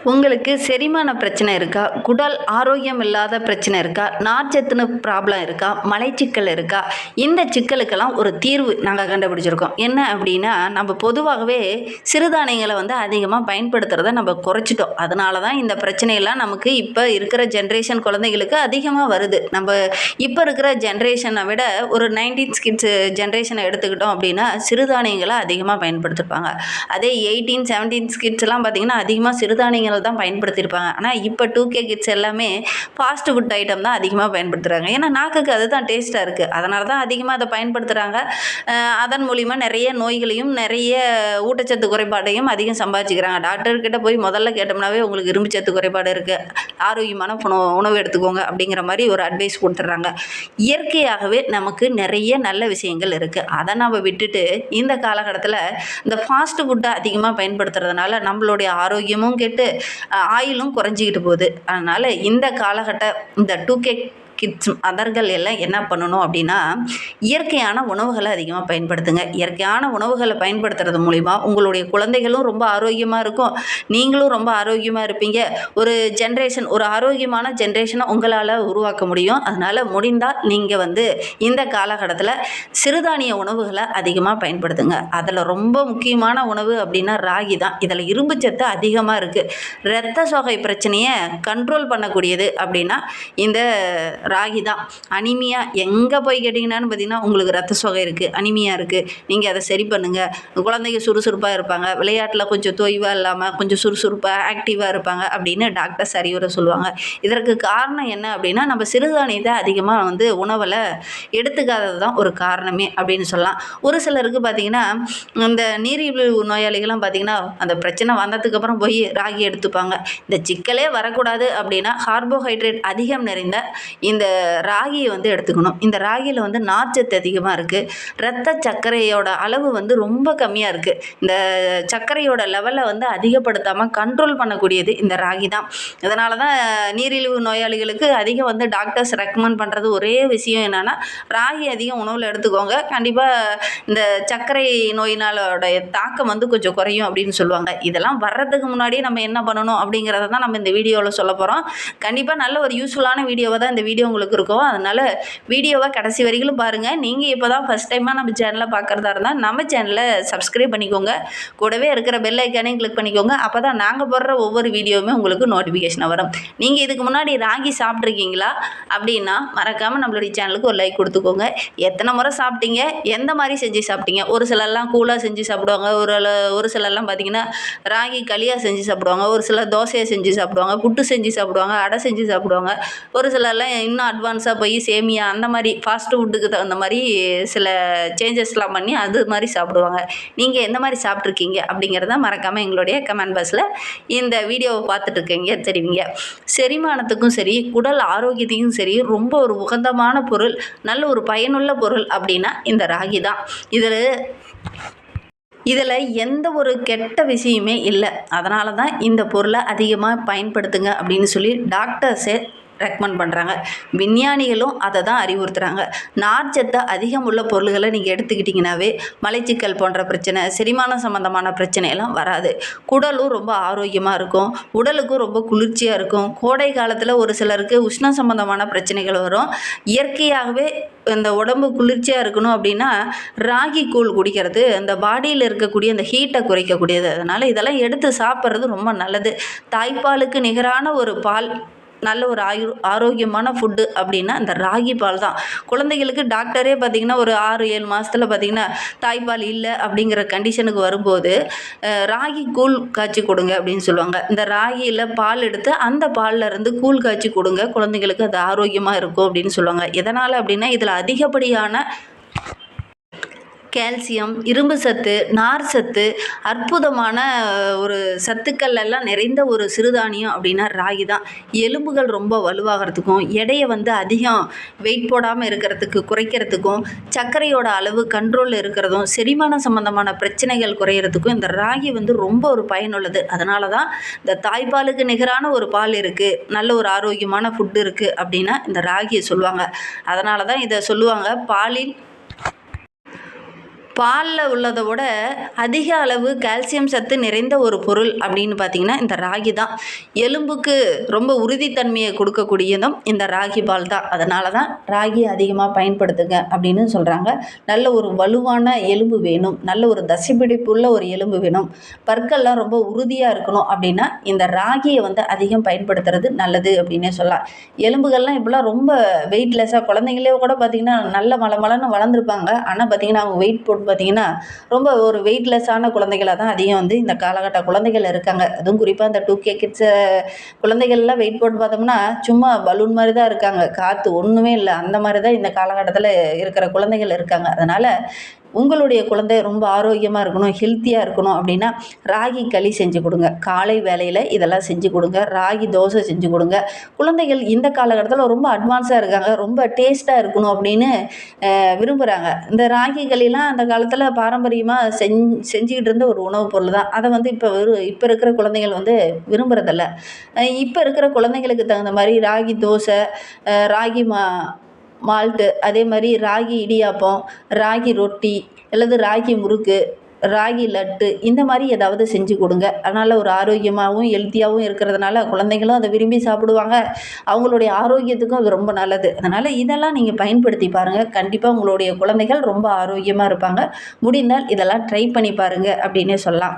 உங்களுக்கு செரிமான பிரச்சனை இருக்கா? குடல் ஆரோக்கியம் இல்லாத பிரச்சனை இருக்கா? நார்ச்சத்துன்னு ப்ராப்ளம் இருக்கா? மலைச்சிக்கல் இருக்கா? இந்த சிக்கலுக்கெல்லாம் ஒரு தீர்வு நாங்க கண்டுபிடிச்சிருக்கோம். என்ன அப்படின்னா, நம்ம பொதுவாகவே சிறுதானியங்கள அதிகமா பயன்படுத்துறத நம்ம குறைச்சிட்டோம். அதனால தான் இந்த பிரச்சனையெல்லாம் நமக்கு இப்ப இருக்கிற ஜெனரேஷன் குழந்தைகளுக்கு அதிகமா வருது. நம்ம இப்ப இருக்கிற ஜெனரேஷன விட ஒரு 90s கிட்ஸ் ஜெனரேஷன எடுத்துக்கிட்டோம் அப்படின்னா, சிறுதானியங்கள அதிகமா பயன்படுத்திருப்பாங்க. அதே 18, 17 கிட்ஸ்லாம் பார்த்தீங்கன்னா, அதிகமா சிறுதானியங்கள் தான் பயன்படுத்தியிருப்பாங்க. ஆனால் இப்போ 2K கிட்ஸ் எல்லாமே ஃபாஸ்ட் ஃபுட் ஐட்டம் தான் அதிகமாக பயன்படுத்துகிறாங்க. ஏன்னா நாக்குக்கு அதுதான் டேஸ்ட்டாக இருக்குது. அதனால தான் அதிகமாக அதை பயன்படுத்துகிறாங்க. அதன் மூலிமா நிறைய நோய்களையும் நிறைய ஊட்டச்சத்து குறைபாட்டையும் அதிகம் சம்பாதிச்சுக்கிறாங்க. டாக்டர்கிட்ட போய் முதல்ல கேட்டோம்னாவே உங்களுக்கு இரும்புச்சத்து குறைபாடு இருக்குது, ஆரோக்கியமான உணவு எடுத்துக்கோங்க அப்படிங்கிற மாதிரி ஒரு அட்வைஸ் கொடுத்துட்றாங்க. இயற்கையாகவே நமக்கு நிறைய நல்ல விஷயங்கள் இருக்குது. அதை நம்ம விட்டுட்டு இந்த காலகட்டத்தில் இந்த ஃபாஸ்ட் ஃபுட்டை அதிகமாக பயன்படுத்துறதுனால நம்மளுடைய ஆரோக்கியமும் கெட்டு ஆயிலும் குறைஞ்சிக்கிட்டு போகுது. அதனால் இந்த காலகட்ட இந்த 2K கிட்ஸ் அதர்கள் எல்லாம் என்ன பண்ணணும் அப்படின்னா, இயற்கையான உணவுகளை அதிகமாக பயன்படுத்துங்க. இயற்கையான உணவுகளை பயன்படுத்துறது மூலிமா உங்களுடைய குழந்தைகளும் ரொம்ப ஆரோக்கியமாக இருக்கும், நீங்களும் ரொம்ப ஆரோக்கியமாக இருப்பீங்க. ஒரு ஜென்ரேஷன், ஒரு ஆரோக்கியமான ஜென்ரேஷனை உங்களால் உருவாக்க முடியும். அதனால் முடிந்தால் நீங்கள் இந்த காலகட்டத்தில் சிறுதானிய உணவுகளை அதிகமாக பயன்படுத்துங்க. அதில் ரொம்ப முக்கியமான உணவு அப்படின்னா ராகி தான். இதில் இரும்புச்சத்து அதிகமாக இருக்குது. இரத்த சோகை பிரச்சனையை கண்ட்ரோல் பண்ணக்கூடியது அப்படின்னா இந்த ராகி தான். அனிமியா எங்கே போய் கேட்டிங்கன்னான்னு பார்த்தீங்கன்னா, உங்களுக்கு ரத்த சோகை இருக்குது, அனிமியா இருக்குது, நீங்கள் அதை சரி பண்ணுங்கள். குழந்தைங்க சுறுசுறுப்பாக இருப்பாங்க, விளையாட்டில் கொஞ்சம் தொய்வாக இல்லாமல் கொஞ்சம் சுறுசுறுப்பாக ஆக்டிவாக இருப்பாங்க அப்படின்னு டாக்டர்ஸ் அறிவுரை சொல்லுவாங்க. இதற்கு காரணம் என்ன அப்படின்னா, நம்ம சிறுதானியத்தை அதிகமாக உணவில் எடுத்துக்காதது தான் ஒரு காரணமே அப்படின்னு சொல்லலாம். ஒரு சிலருக்கு பார்த்திங்கன்னா, இந்த நீரிழிவு நோயாளிகள்லாம் பார்த்திங்கன்னா, அந்த பிரச்சனை வந்ததுக்கப்புறம் போய் ராகி எடுத்துப்பாங்க. இந்த சிக்கலே வரக்கூடாது அப்படின்னா கார்போஹைட்ரேட் அதிகம் நிறைந்த இந்த ராகியை எடுத்துக்கணும். இந்த ராகியில் நார்ச்சத்து அதிகமாக இருக்குது. இரத்த சர்க்கரையோட அளவு ரொம்ப கம்மியாக இருக்குது. இந்த சர்க்கரையோட லெவலை அதிகப்படுத்தாமல் கண்ட்ரோல் பண்ணக்கூடியது இந்த ராகி தான். இதனால தான் நீரிழிவு நோயாளிகளுக்கு அதிகம் டாக்டர்ஸ் ரெக்கமெண்ட் பண்ணுறது ஒரே விஷயம் என்னென்னா, ராகி அதிகம் உணவில் எடுத்துக்கோங்க, கண்டிப்பாக இந்த சர்க்கரை நோயினாலோடைய தாக்கம் கொஞ்சம் குறையும் அப்படின்னு சொல்லுவாங்க. இதெல்லாம் வர்றதுக்கு முன்னாடியே நம்ம என்ன பண்ணணும் அப்படிங்கிறத தான் நம்ம இந்த வீடியோவில் சொல்ல போகிறோம். கண்டிப்பாக நல்ல ஒரு யூஸ்ஃபுல்லான வீடியோவை தான் இந்த வீடியோ உங்களுக்கு இருக்கும். அதனால் வீடியோவை கடைசி வரைக்கும் பாருங்கள். நீங்கள் இப்போ தான் ஃபஸ்ட் டைமாக நம்ம சேனலை பார்க்குறதா இருந்தால் நம்ம சேனலை சப்ஸ்கிரைப் பண்ணிக்கோங்க. கூடவே இருக்கிற பெல் ஐக்கானையும் கிளிக் பண்ணிக்கோங்க. அப்போ தான் நாங்கள் போடுற ஒவ்வொரு வீடியோவுமே உங்களுக்கு நோட்டிஃபிகேஷனாக வரும். நீங்கள் இதுக்கு முன்னாடி ராகி சாப்பிட்ருக்கீங்களா அப்படின்னா மறக்காமல் நம்மளுடைய சேனலுக்கு ஒரு லைக் கொடுத்துக்கோங்க. எத்தனை முறை சாப்பிட்டீங்க, எந்த மாதிரி செஞ்சு சாப்பிட்டீங்க? ஒரு சிலர்லாம் கூலாக செஞ்சு சாப்பிடுவாங்க, ஒரு சிலர்லாம் பார்த்திங்கன்னா ராகி களியாக செஞ்சு சாப்பிடுவாங்க, ஒரு சிலர் தோசையை செஞ்சு சாப்பிடுவாங்க, புட்டு செஞ்சு சாப்பிடுவாங்க, அடை செஞ்சு சாப்பிடுவாங்க. ஒரு சிலர்லாம் இன்னும் அட்வான்ஸாக போய் சேமியா அந்த மாதிரி ஃபாஸ்ட் ஃபுட்டுக்கு தகுந்த மாதிரி சில சேஞ்சஸ்லாம் பண்ணி அது மாதிரி சாப்பிடுவாங்க. நீங்கள் எந்த மாதிரி சாப்பிட்ருக்கீங்க அப்படிங்கிறத மறக்காமல் எங்களுடைய கமெண்ட் பாக்ஸில் இந்த வீடியோவை பார்த்துட்ருக்கீங்க தெரிவிங்க. செரிமானத்துக்கும் சரி, குடல் ஆரோக்கியத்தையும் சரி ரொம்ப ஒரு உகந்தமான பொருள், நல்ல ஒரு பயனுள்ள பொருள் அப்படின்னா இந்த ராகி தான். இதில் எந்த ஒரு கெட்ட விஷயமே இல்லை. அதனால தான் இந்த பொருளை அதிகமாக பயன்படுத்துங்க அப்படின்னு சொல்லி டாக்டர்ஸே ரெக்கமெண்ட் பண்ணுறாங்க. விஞ்ஞானிகளும் அதை தான் அறிவுறுத்துகிறாங்க. நார்ச்சத்து அதிகம் உள்ள பொருள்களை நீங்கள் எடுத்துக்கிட்டிங்கனாவே மலைச்சிக்கல் போன்ற பிரச்சனை, செரிமானம் சம்மந்தமான பிரச்சனையெல்லாம் வராது. குடலும் ரொம்ப ஆரோக்கியமாக இருக்கும், உடலுக்கும் ரொம்ப குளிர்ச்சியாக இருக்கும். கோடை காலத்தில் ஒரு சிலருக்கு உஷ்ணம் சம்மந்தமான பிரச்சனைகள் வரும். இயற்கையாகவே இந்த உடம்பு குளிர்ச்சியாக இருக்கணும் அப்படின்னா ராகி கூழ் குடிக்கிறது அந்த பாடியில் இருக்கக்கூடிய அந்த ஹீட்டை குறைக்கக்கூடியது. அதனால் இதெல்லாம் எடுத்து சாப்பிட்றது ரொம்ப நல்லது. தாய்ப்பாலுக்கு நிகரான ஒரு பால், நல்ல ஒரு ஆரோக்கியமான ஃபுட்டு அப்படின்னா இந்த ராகி பால் தான். குழந்தைகளுக்கு டாக்டரே பார்த்திங்கன்னா ஒரு 6-7 மாதத்தில் பார்த்திங்கன்னா தாய்ப்பால் இல்லை அப்படிங்கிற கண்டிஷனுக்கு வரும்போது ராகி கூழ் காய்ச்சி கொடுங்க அப்படின்னு சொல்லுவாங்க. இந்த ராகியில் பால் எடுத்து அந்த பாலில் இருந்து கூழ் காய்ச்சி கொடுங்க, குழந்தைங்களுக்கு அது ஆரோக்கியமாக இருக்கும் அப்படின்னு சொல்லுவாங்க. எதனால் அப்படின்னா இதில் அதிகப்படியான கால்சியம், இரும்பு சத்து, நார் சத்து, அற்புதமான ஒரு சத்துக்கள் எல்லாம் நிறைந்த ஒரு சிறுதானியம் அப்படின்னா ராகி தான். எலும்புகள் ரொம்ப வலுவாகிறதுக்கும், எடையை அதிகம் வெயிட் போடாமல் இருக்கிறதுக்கு குறைக்கிறதுக்கும், சர்க்கரையோட அளவு கண்ட்ரோலில் இருக்கிறதும், செரிமானம் சம்மந்தமான பிரச்சனைகள் குறையிறதுக்கும் இந்த ராகி ரொம்ப ஒரு பயனுள்ளது. அதனால தான் இந்த தாய்ப்பாலுக்கு நிகரான ஒரு பால் இருக்குது, நல்ல ஒரு ஆரோக்கியமான ஃபுட்டு இருக்குது அப்படின்னா இந்த ராகியை சொல்லுவாங்க. அதனால தான் இதை சொல்லுவாங்க, பாலில் உள்ளதை விட அதிக அளவு கால்சியம் சத்து நிறைந்த ஒரு பொருள் அப்படின்னு பார்த்திங்கன்னா இந்த ராகி தான். எலும்புக்கு ரொம்ப உறுதித்தன்மையை கொடுக்கக்கூடியதும் இந்த ராகி பால் தான். அதனால தான் ராகி அதிகமாக பயன்படுத்துங்க அப்படின்னு சொல்கிறாங்க. நல்ல ஒரு வலுவான எலும்பு வேணும், நல்ல ஒரு தசைப்பிடிப்புள்ள ஒரு எலும்பு வேணும், பற்கள்லாம் ரொம்ப உறுதியாக இருக்கணும் அப்படின்னா இந்த ராகியை வந்து அதிகம் பயன்படுத்துறது நல்லது அப்படின்னே சொல்லலாம். எலும்புகள்லாம் இப்போலாம் ரொம்ப வெயிட்லெஸ்ஸாக, குழந்தைங்களே கூட பார்த்திங்கன்னா நல்ல மலமலன்னு வளர்ந்துருப்பாங்க. ஆனால் பார்த்திங்கன்னா அவங்க வெயிட் போட்டு பார்த்திங்கன்னா ரொம்ப ஒரு வெயிட்லெஸ்ஸான குழந்தைகளாக தான் அதிகம் வந்து இந்த காலகட்ட குழந்தைகள் இருக்காங்க. அதுவும் குறிப்பாக இந்த 2K கிட்ஸு குழந்தைகள்லாம் வெயிட் போட்டு பார்த்தோம்னா சும்மா பலூன் மாதிரி தான் இருக்காங்க, காற்று ஒன்றுமே இல்லை. அந்த மாதிரி தான் இந்த காலகட்டத்தில் இருக்கிற குழந்தைகள் இருக்காங்க. அதனால் உங்களுடைய குழந்தை ரொம்ப ஆரோக்கியமாக இருக்கணும், ஹெல்த்தியாக இருக்கணும் அப்படின்னா ராகி களி செஞ்சு கொடுங்க. காலை வேளையில் இதெல்லாம் செஞ்சு கொடுங்க. ராகி தோசை செஞ்சு கொடுங்க. குழந்தைகள் இந்த காலகட்டத்தில் ரொம்ப அட்வான்ஸாக இருக்காங்க, ரொம்ப டேஸ்ட்டாக இருக்கணும் அப்படின்னு விரும்புகிறாங்க. இந்த ராகி களிலாம் அந்த காலத்தில் பாரம்பரியமாக செஞ்சுக்கிட்டு இருந்த ஒரு உணவுப் பொருள் தான். அதை வந்து இப்போ இருக்கிற குழந்தைகள் வந்து விரும்புகிறதில்ல. இப்போ இருக்கிற குழந்தைங்களுக்கு தகுந்த மாதிரி ராகி தோசை, ராகி மால்ட்டு, அதே மாதிரி ராகி இடியாப்பம், ராகி ரொட்டி அல்லது ராகி முறுக்கு, ராகி லட்டு இந்த மாதிரி ஏதாவது செஞ்சு கொடுங்க. அதனால் ஒரு ஆரோக்கியமாகவும் ஹெல்த்தியாகவும் இருக்கிறதுனால குழந்தைங்களும் அதை விரும்பி சாப்பிடுவாங்க. அவங்களுடைய ஆரோக்கியத்துக்கும் அது ரொம்ப நல்லது. அதனால் இதெல்லாம் நீங்கள் பயன்படுத்தி பாருங்கள். கண்டிப்பாக உங்களுடைய குழந்தைகள் ரொம்ப ஆரோக்கியமாக இருப்பாங்க. முடிந்தால் இதெல்லாம் ட்ரை பண்ணி பாருங்கள் அப்படின்னே சொல்லலாம்.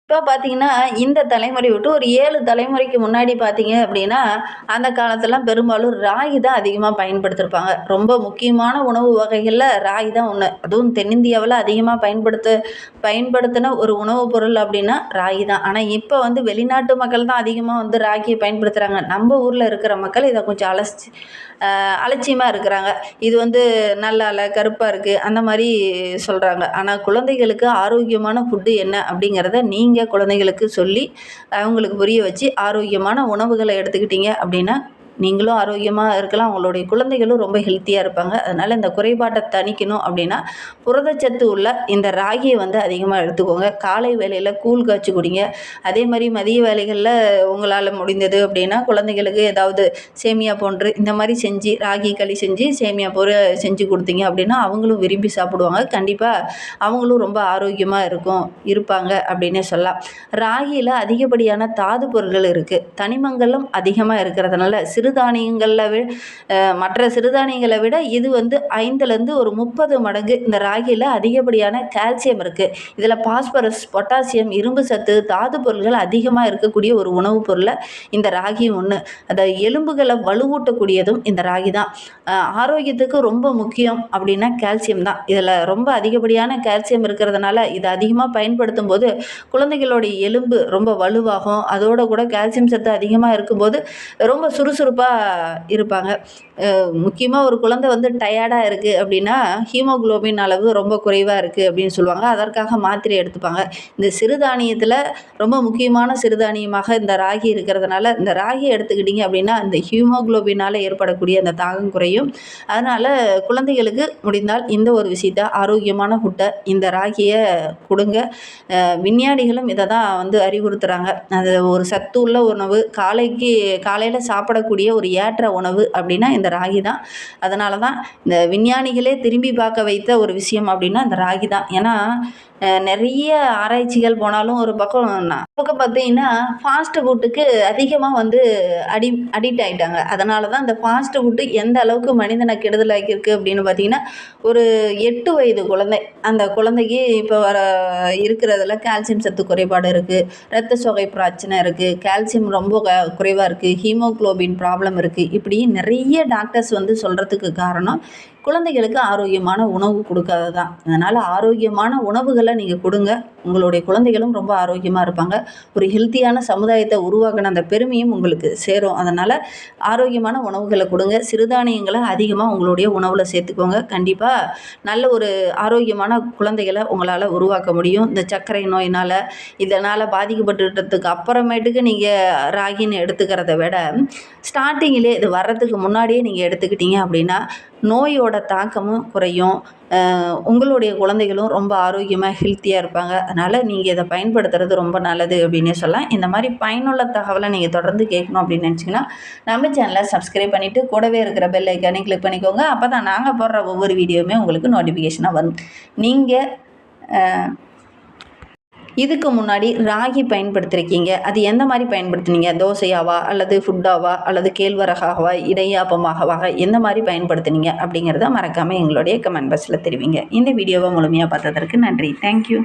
இப்போ பார்த்தீங்கன்னா இந்த தலைமுறை விட்டு ஒரு 7 தலைமுறைக்கு முன்னாடி பார்த்தீங்க அப்படின்னா அந்த காலத்துலலாம் பெரும்பாலும் ராகி தான் அதிகமாக பயன்படுத்தியிருப்பாங்க. ரொம்ப முக்கியமான உணவு வகைகளில் ராகி தான் ஒன்று. அதுவும் தென்னிந்தியாவில் அதிகமாக பயன்படுத்தின ஒரு உணவுப் பொருள் அப்படின்னா ராகி தான். ஆனால் இப்போ வந்து வெளிநாட்டு மக்கள் தான் அதிகமாக வந்து ராகியை பயன்படுத்துகிறாங்க. நம்ம ஊரில் இருக்கிற மக்கள் இதை கொஞ்சம் அலட்சியமாக இருக்கிறாங்க. இது வந்து நல்லா இல்லை, கருப்பாக இருக்குது, அந்த மாதிரி சொல்கிறாங்க. ஆனால் குழந்தைகளுக்கு ஆரோக்கியமான ஃபுட்டு என்ன அப்படிங்கிறத நீங்கள் குழந்தைகளுக்கு சொல்லி அவங்களுக்கு புரிய வச்சு ஆரோக்கியமான உணவுகளை எடுத்துக்கிட்டீங்க அப்படின்னா நீங்களும் ஆரோக்கியமாக இருக்கலாம், உங்களுடைய குழந்தைகளும் ரொம்ப ஹெல்த்தியாக இருப்பாங்க. அதனால் இந்த குறைபாட்டை தணிக்கணும் அப்படின்னா புரதச்சத்து உள்ள இந்த ராகியை வந்து அதிகமாக எடுத்துக்கோங்க. காலை வேளையில் கூழ் காய்ச்சி குடிங்க. அதே மாதிரி மதிய வேலைகளில் உங்களால் முடிந்தது அப்படின்னா குழந்தைகளுக்கு ஏதாவது சேமியா போன்று இந்த மாதிரி செஞ்சு ராகி களி செஞ்சு சேமியா செஞ்சு கொடுத்தீங்க அப்படின்னா அவங்களும் விரும்பி சாப்பிடுவாங்க. கண்டிப்பாக அவங்களும் ரொம்ப ஆரோக்கியமாக இருப்பாங்க அப்படின்னே சொல்லலாம். ராகியில் அதிகப்படியான தாது பொருட்கள் இருக்குது, தனிமங்களும் அதிகமாக இருக்கிறதுனால மற்ற சிறுதானியங்களை விட இது வந்து 5லேருந்து ஒரு 30 மடங்கு இந்த ராகியில் அதிகப்படியான கால்சியம் இருக்குது. இதில் பாஸ்பரஸ், பொட்டாசியம், இரும்பு சத்து, தாது பொருள்கள் அதிகமாக இருக்கக்கூடிய ஒரு உணவுப் பொருளை இந்த ராகி ஒன்று. அதை எலும்புகளை வலுவூட்டக்கூடியதும் இந்த ராகி தான். ஆரோக்கியத்துக்கு ரொம்ப முக்கியம் அப்படின்னா கால்சியம் தான். இதில் ரொம்ப அதிகப்படியான கால்சியம் இருக்கிறதுனால இதை அதிகமாக பயன்படுத்தும் போது குழந்தைகளுடைய எலும்பு ரொம்ப வலுவாகும். அதோட கூட கால்சியம் சத்து அதிகமாக இருக்கும்போது ரொம்ப சுறுசுறுப்பாக இருப்பாங்க. முக்கியமாக ஒரு குழந்தை வந்து டயர்டாக இருக்குது அப்படின்னா ஹீமோகுளோபின் அளவு ரொம்ப குறைவாக இருக்குது அப்படின்னு சொல்லுவாங்க. அதற்காக மாத்திரை எடுத்துப்பாங்க. இந்த சிறுதானியத்தில் ரொம்ப முக்கியமான சிறுதானியமாக இந்த ராகி இருக்கிறதுனால இந்த ராகியை எடுத்துக்கிட்டிங்க அப்படின்னா இந்த ஹீமோகுளோபினால் ஏற்படக்கூடிய அந்த தாகம் குறையும். அதனால் குழந்தைகளுக்கு முடிந்தால் இந்த ஒரு விஷயத்தை ஆரோக்கியமான ஃபுட்டை இந்த ராகியை கொடுங்க. விஞ்ஞானிகளும் இதை தான் வந்து அறிவுறுத்துகிறாங்க. அது ஒரு சத்து உள்ள உணவு, காலையில் சாப்பிடக்கூடிய ஒரு ஏற்ற உணவு அப்படின்னா இந்த ராகி தான். அதனால தான் இந்த விஞ்ஞானிகளே திரும்பி பார்க்க வைத்த ஒரு விஷயம் அப்படின்னா இந்த ராகி தான். ஏன்னா நிறைய ஆராய்ச்சிகள் போனாலும் ஒரு பக்கம் பார்த்தீங்கன்னா ஃபாஸ்ட் ஃபுட்டுக்கு அதிகமாக வந்து அடிக்ட் ஆகிட்டாங்க. அதனால தான் இந்த ஃபாஸ்ட் ஃபுட்டு எந்த அளவுக்கு மனிதனை கெடுதலாக்கியிருக்கு அப்படின்னு பார்த்தீங்கன்னா ஒரு 8 வயது குழந்தை, அந்த குழந்தைக்கு இப்போ இருக்கிறதுல கால்சியம் சத்து குறைபாடு இருக்குது, இரத்த சோகை பிரச்சனை இருக்குது, கால்சியம் ரொம்ப குறைவாக இருக்குது, ஹீமோகுளோபின் ப்ராப்ளம் இருக்குது. இப்படி நிறைய டாக்டர்ஸ் வந்து சொல்கிறதுக்கு காரணம் குழந்தைகளுக்கு ஆரோக்கியமான உணவு கொடுக்காது தான். அதனால் ஆரோக்கியமான உணவுகளை நீங்கள் கொடுங்க. உங்களுடைய குழந்தைகளும் ரொம்ப ஆரோக்கியமாக இருப்பாங்க. ஒரு ஹெல்த்தியான சமுதாயத்தை உருவாக்கின அந்த பெருமையும் உங்களுக்கு சேரும். அதனால் ஆரோக்கியமான உணவுகளை கொடுங்க. சிறுதானியங்களை அதிகமாக உங்களுடைய உணவில் சேர்த்துக்கோங்க. கண்டிப்பாக நல்ல ஒரு ஆரோக்கியமான குழந்தைகளை உங்களால் உருவாக்க முடியும். இந்த சர்க்கரை நோயினால் இதனால் பாதிக்கப்பட்டுட்டதுக்கு அப்புறமேட்டுக்கு நீங்கள் ராகின்னு எடுத்துக்கிறத விட ஸ்டார்டிங்கிலே இது வர்றதுக்கு முன்னாடியே நீங்கள் எடுத்துக்கிட்டீங்க அப்படின்னா நோயோட தாக்கமும் குறையும். உங்களுடைய குழந்தைகளும் ரொம்ப ஆரோக்கியமாக ஹெல்த்தியாக இருப்பாங்க. அதனால் நீங்கள் இதை பயன்படுத்துறது ரொம்ப நல்லது அப்படின்னே சொல்லலாம். இந்த மாதிரி பயனுள்ள தகவலை நீங்கள் தொடர்ந்து கேட்கணும் அப்படின்னு நினச்சிங்கன்னா நம்ம சேனலை சப்ஸ்கிரைப் பண்ணிவிட்டு கூடவே இருக்கிற பெல் ஐக்கானே கிளிக் பண்ணிக்கோங்க. அப்போ தான் நாங்கள் போடுற ஒவ்வொரு வீடியோவுமே உங்களுக்கு நோட்டிஃபிகேஷனாக வரும். நீங்கள் இதுக்கு முன்னாடி ராகி பயன்படுத்தியிருக்கீங்க, அது எந்த மாதிரி பயன்படுத்துனீங்க? தோசையாவா அல்லது ஃபுட்டாவா அல்லது கேழ்வரகாகவா இடையாப்பமாகவா எந்த மாதிரி பயன்படுத்துனீங்க அப்படிங்கிறத மறக்காமல் எங்களுடைய கமெண்ட் பாக்ஸில் தெரிவிங்க. இந்த வீடியோவை முழுமையாக பார்த்ததற்கு நன்றி. தேங்க்யூ.